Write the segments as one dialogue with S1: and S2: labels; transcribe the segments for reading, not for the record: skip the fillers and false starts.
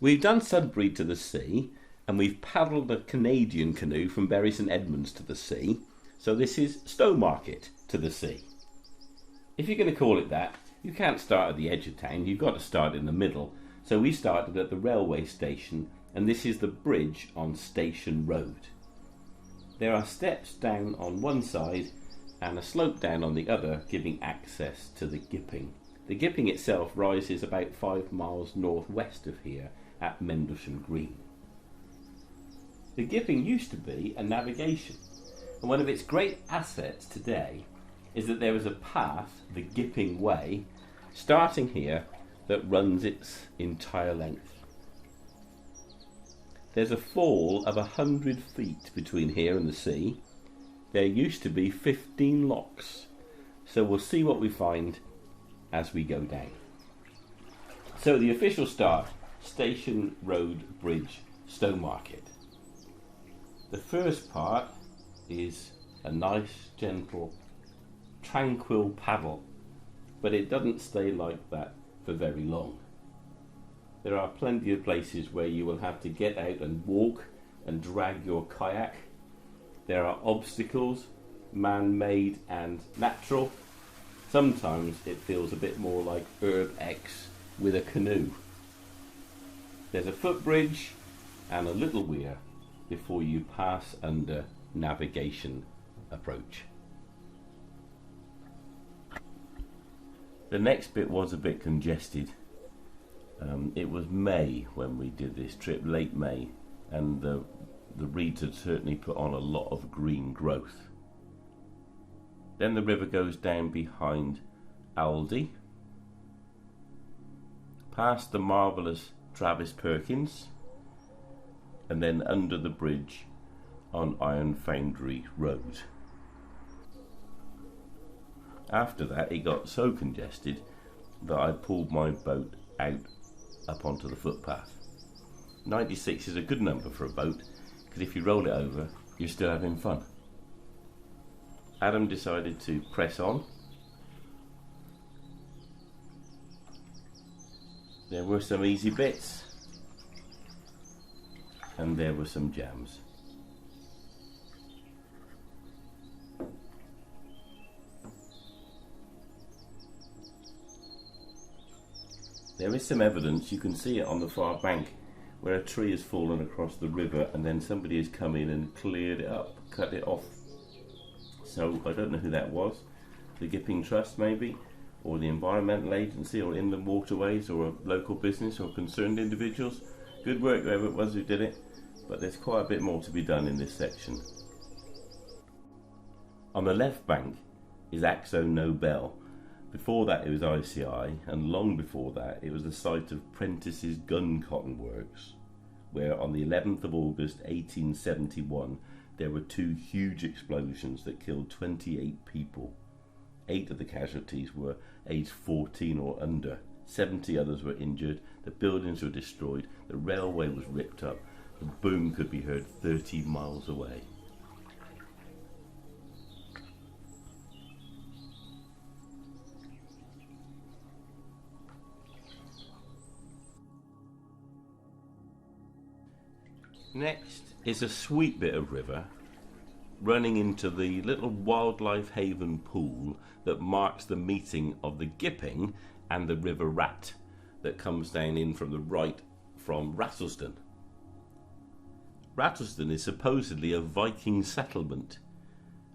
S1: We've done Sudbury to the sea, and we've paddled a Canadian canoe from Bury St Edmunds to the sea, so this is Stowmarket to the sea. If you're going to call it that, you can't start at the edge of town, you've got to start in the middle. So we started at the railway station, and this is the bridge on Station Road. There are steps down on one side and a slope down on the other, giving access to the Gipping. The Gipping itself rises about 5 miles northwest of here at Mendlesham Green. The Gipping used to be a navigation, and one of its great assets today is that there is a path, the Gipping Way, starting here that runs its entire length. There's a fall of 100 feet between here and the sea. There used to be 15 locks, so we'll see what we find as we go down. So the official start, Station Road Bridge, Stowmarket. The first part is a nice, gentle, tranquil paddle, but it doesn't stay like that for very long. There are plenty of places where you will have to get out and walk and drag your kayak. There are obstacles, man-made and natural. Sometimes it feels a bit more like Herb X with a canoe. There's a footbridge and a little weir before you pass under navigation approach. The next bit was a bit congested. It was May when we did this trip, late May, and the reeds had certainly put on a lot of green growth. Then the river goes down behind Aldi, past the marvellous Travis Perkins, and then under the bridge on Iron Foundry Road. After that it got so congested that I pulled my boat out up onto the footpath. 96 is a good number for a boat, because if you roll it over you're still having fun. Adam decided to press on. There were some easy bits and there were some jams. There is some evidence, you can see it on the far bank, where a tree has fallen across the river and then somebody has come in and cleared it up, cut it off. So I don't know who that was, the Gipping Trust maybe, or the Environmental Agency, or Inland Waterways, or a local business, or concerned individuals. Good work whoever it was who did it, but there's quite a bit more to be done in this section. On the left bank is Axo Nobel. Before that it was ICI, and long before that it was the site of Prentice's Gun Cotton Works, where on the 11th of August 1871 there were 2 huge explosions that killed 28 people. 8 of the casualties were aged 14 or under. 70 others were injured, the buildings were destroyed, the railway was ripped up, the boom could be heard 30 miles away. Next is a sweet bit of river running into the little wildlife haven pool that marks the meeting of the Gipping and the River Rat that comes down in from the right from Rattlesden. Rattlesden is supposedly a Viking settlement,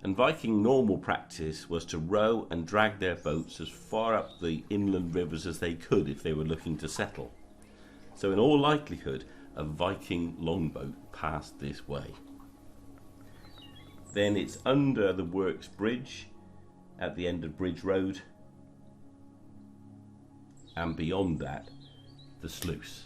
S1: and Viking normal practice was to row and drag their boats as far up the inland rivers as they could if they were looking to settle. So in all likelihood a Viking longboat passed this way. Then it's under the Works Bridge at the end of Bridge Road, and beyond that the sluice.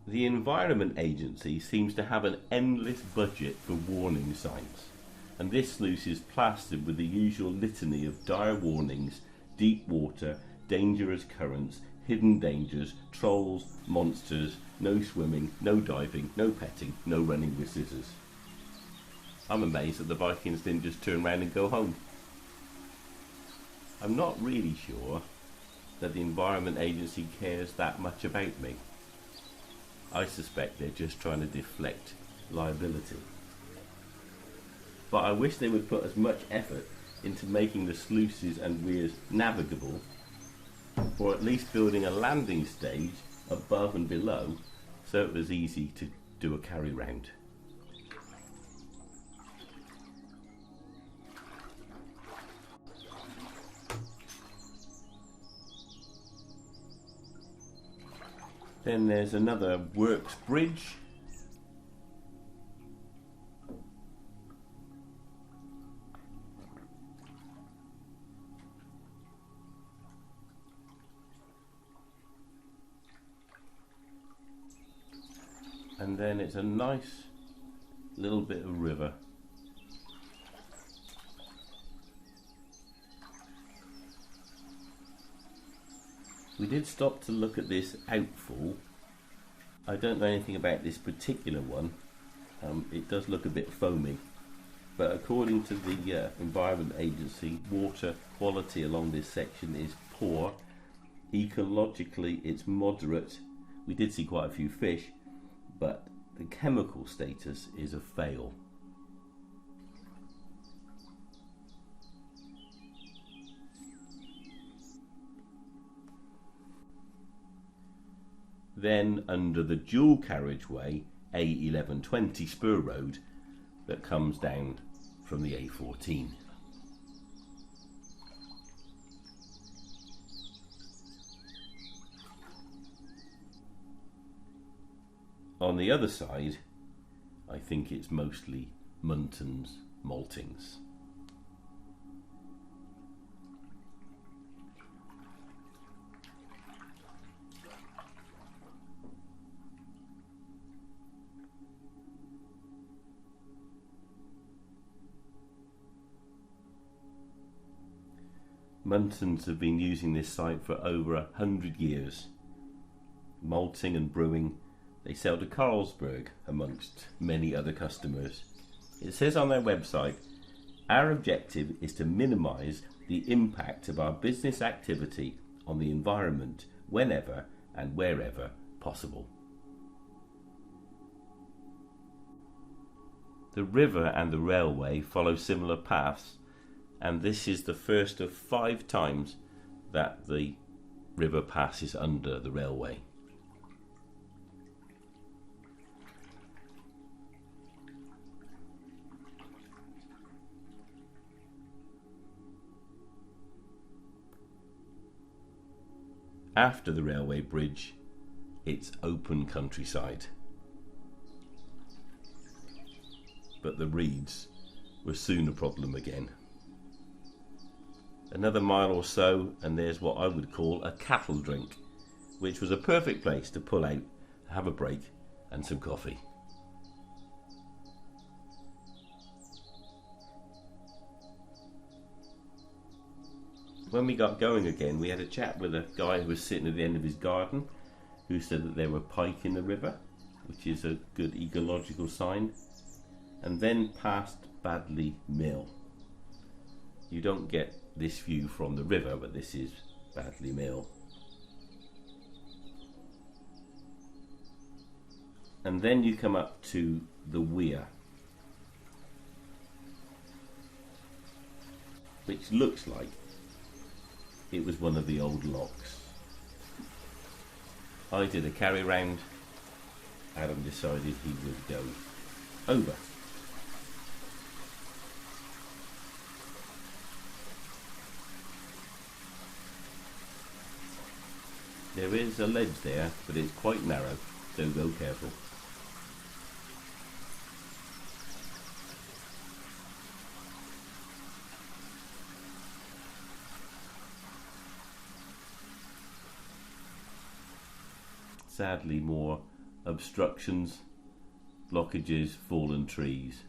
S1: The Environment Agency seems to have an endless budget for warning signs, and this sluice is plastered with the usual litany of dire warnings: deep water, dangerous currents, hidden dangers, trolls, monsters, no swimming, no diving, no petting, no running with scissors. I'm amazed that the Vikings didn't just turn around and go home. I'm not really sure that the Environment Agency cares that much about me. I suspect they're just trying to deflect liability. But I wish they would put as much effort into making the sluices and weirs navigable, or at least building a landing stage above and below so it was easy to do a carry round. Then there's another works bridge. And then it's a nice little bit of river. We did stop to look at this outfall. I don't know anything about this particular one. It does look a bit foamy, but according to the Environment Agency, water quality along this section is poor. Ecologically it's moderate. We did see quite a few fish, but the chemical status is a fail. Then under the dual carriageway A1120 spur road that comes down from the A14. On the other side, I think it's mostly Munton's maltings. Muntons have been using this site for over 100 years. Malting and brewing, they sell to Carlsberg amongst many other customers. It says on their website, our objective is to minimise the impact of our business activity on the environment whenever and wherever possible. The river and the railway follow similar paths, and this is the first of 5 times that the river passes under the railway. After the railway bridge, it's open countryside. But the reeds were soon a problem again. Another mile or so and there's what I would call a cattle drink, which was a perfect place to pull out, have a break and some coffee. When we got going again, we had a chat with a guy who was sitting at the end of his garden, who said that there were pike in the river, which is a good ecological sign, and then past Badley Mill. You don't get this view from the river, but this is Badley Mill. And then you come up to the weir, which looks like it was one of the old locks. I did a carry round. Adam decided he would go over. There is a ledge there, but it's quite narrow, so go careful. Sadly, more obstructions, blockages, fallen trees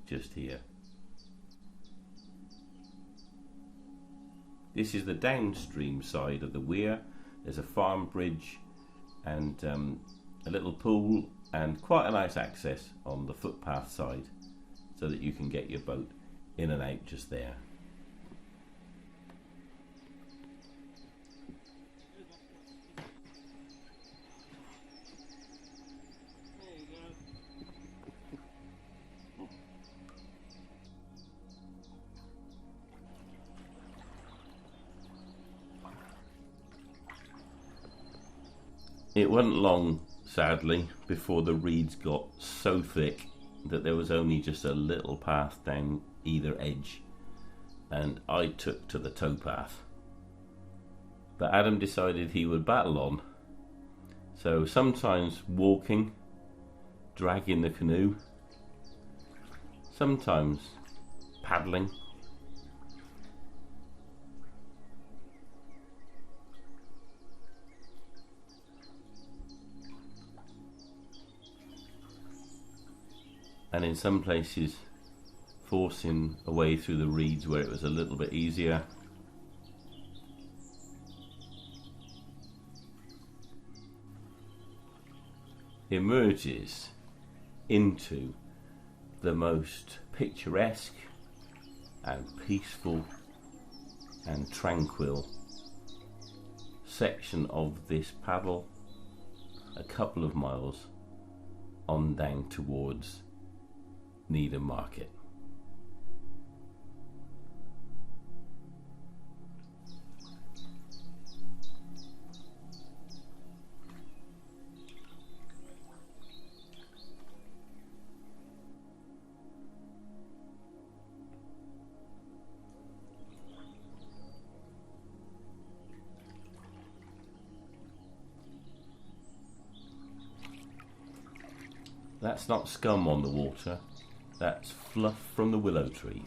S1: just here. This is the downstream side of the weir. There's a farm bridge and a little pool and quite a nice access on the footpath side so that you can get your boat in and out just there. It wasn't long, sadly, before the reeds got so thick that there was only just a little path down either edge, and I took to the towpath. But Adam decided he would battle on, so sometimes walking, dragging the canoe, sometimes paddling. And in some places forcing a way through the reeds where it was a little bit easier. Emerges into the most picturesque and peaceful and tranquil section of this paddle, a couple of miles on down towards Needham Market. That's not scum on the water, that's fluff from the willow trees.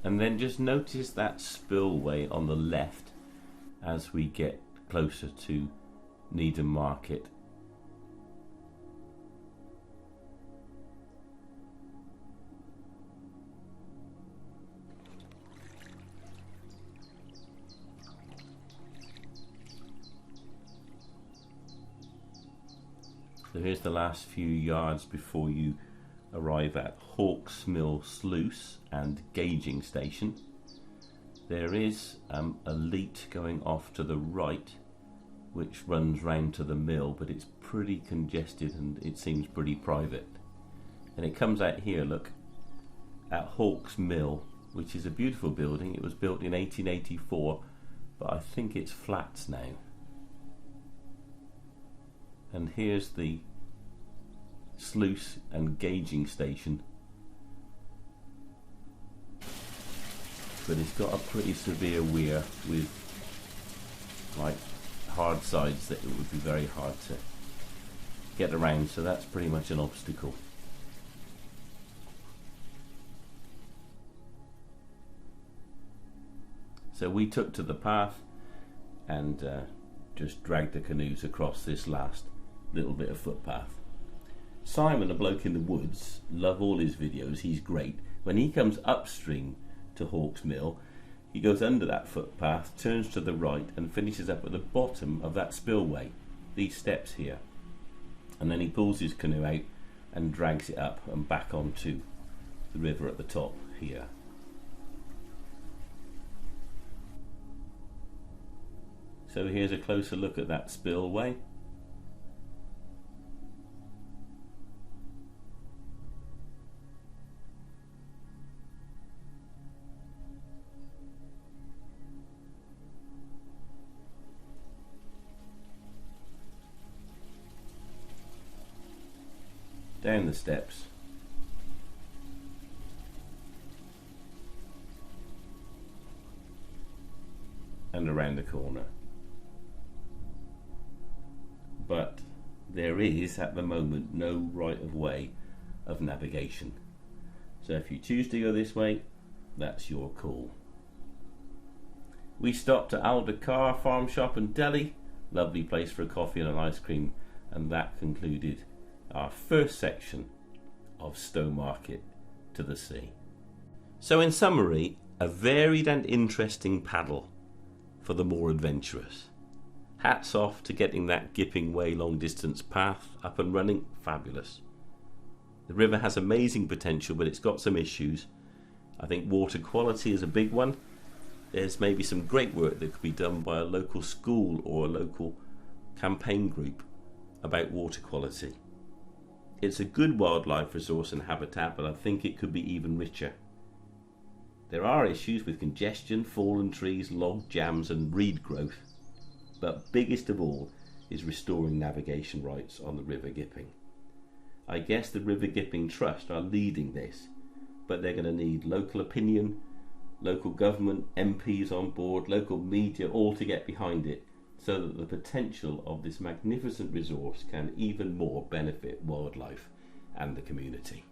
S1: And then just notice that spillway on the left as we get closer to Needham Market. So here's the last few yards before you arrive at Hawks Mill Sluice and Gauging Station. There is a leat going off to the right which runs round to the mill, but it's pretty congested and it seems pretty private. And it comes out here, look, at Hawks Mill, which is a beautiful building. It was built in 1884, but I think it's flats now. And here's the sluice and gauging station, but it's got a pretty severe weir with like hard sides that it would be very hard to get around, so that's pretty much an obstacle. So we took to the path and just dragged the canoes across this last little bit of footpath. Simon, a bloke in the woods, love all his videos, he's great. When he comes upstream to Hawks Mill, he goes under that footpath, turns to the right and finishes up at the bottom of that spillway, these steps here. And then he pulls his canoe out and drags it up and back onto the river at the top here. So here's a closer look at that spillway. Down the steps, and around the corner. but there is at the moment no right of way of navigation. So if you choose to go this way, that's your call. We stopped at Aldakar Farm Shop and Deli, lovely place for a coffee and an ice cream, and that concluded our first section of Stowmarket to the sea. So in summary, a varied and interesting paddle for the more adventurous. Hats off to getting that Gipping Way long distance path up and running, fabulous. The river has amazing potential, but it's got some issues. I think water quality is a big one. There's maybe some great work that could be done by a local school or a local campaign group about water quality. It's a good wildlife resource and habitat, but I think it could be even richer. There are issues with congestion, fallen trees, log jams and reed growth, but biggest of all is restoring navigation rights on the River Gipping. I guess the River Gipping Trust are leading this, but they're going to need local opinion, local government, MPs on board, local media, all to get behind it, so that the potential of this magnificent resource can even more benefit wildlife and the community.